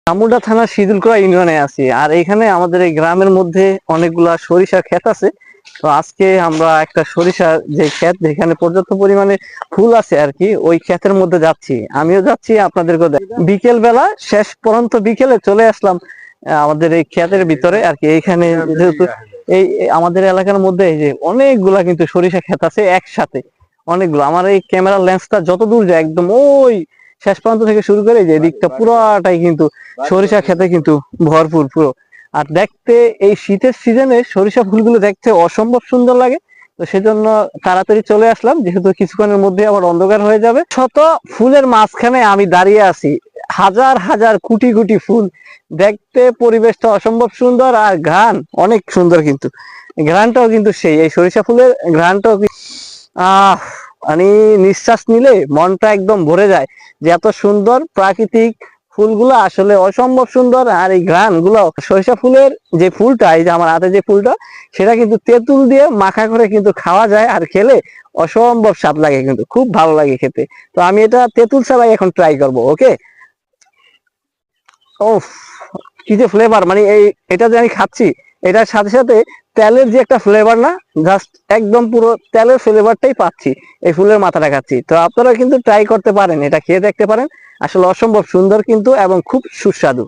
জামুলটা থানা শিদুলকুড়া ইউনিয়নে আছি। আর এখানে আমাদের এই গ্রামের মধ্যে অনেকগুলা সরিষা ক্ষেত আছে। তো আজকে আমরা একটা সরিষার যে ক্ষেত, যেখানে পর্যাপ্ত পরিমাণে ফুল আছে আর কি, ওই ক্ষেতের মধ্যে যাচ্ছি। আমিও যাচ্ছি, আপনাদেরকে বিকেল বেলা শেষ পর্যন্ত বিকেলে চলে আসলাম আমাদের এই ক্ষেতের ভিতরে আর কি। এইখানে যেহেতু এই আমাদের এলাকার মধ্যে এই যে অনেকগুলা কিন্তু সরিষা ক্ষেত আছে একসাথে, অনেকগুলো। আমার এই ক্যামেরার লেন্সটা যত দূর যায় একদম ওই শেষ প্রান্ত থেকে শুরু করে যে দিকটা পুরোটাই কিন্তু সরিষা ক্ষেতে কিন্তু ভরপুর পুরো। আর দেখতে এই শীতের সিজনে সরিষা ফুলগুলো দেখতে অসম্ভব সুন্দর লাগে। তো সেজন্য তাড়াতাড়ি চলে আসলাম, যেহেতু কিছুক্ষণের মধ্যে আবার অন্ধকার হয়ে যাবে। শত ফুলের মাঝখানে আমি দাঁড়িয়ে আছি, হাজার হাজার কোটি কোটি ফুল। দেখতে পরিবেশটা অসম্ভব সুন্দর, আর ঘ্রাণ অনেক সুন্দর। কিন্তু ঘ্রাণটাও কিন্তু সেই, এই সরিষা ফুলের ঘ্রাণটাও আহ মানে নিঃশ্বাস নিলে মনটা একদম ভরে যায়, যে এত সুন্দর প্রাকৃতিক ফুলগুলো আসলে অসম্ভব সুন্দর। আর এই ঘ্রাণ গুলো, সরিষা ফুলের যে ফুলটা, এই যে আমার হাতে যে ফুলটা, সেটা কিন্তু তেঁতুল দিয়ে মাখা করে কিন্তু খাওয়া যায়। আর খেলে অসম্ভব স্বাদ লাগে, কিন্তু খুব ভালো লাগে খেতে। তো আমি এটা তেঁতুল ছাড়াই এখন ট্রাই করব। ওকে। ও, কি যে ফ্লেভার! মানে এই এটা যে আমি খাচ্ছি, এটার সাথে সাথে তেলের যে একটা ফ্লেভার না, জাস্ট একদম পুরো তেলের ফ্লেভারটাই পাচ্ছি এই ফুলের মাথাটা খাচ্ছি। তো আপনারা কিন্তু ট্রাই করতে পারেন, এটা খেয়ে দেখতে পারেন। আসলে অসম্ভব সুন্দর কিন্তু, এবং খুব সুস্বাদু।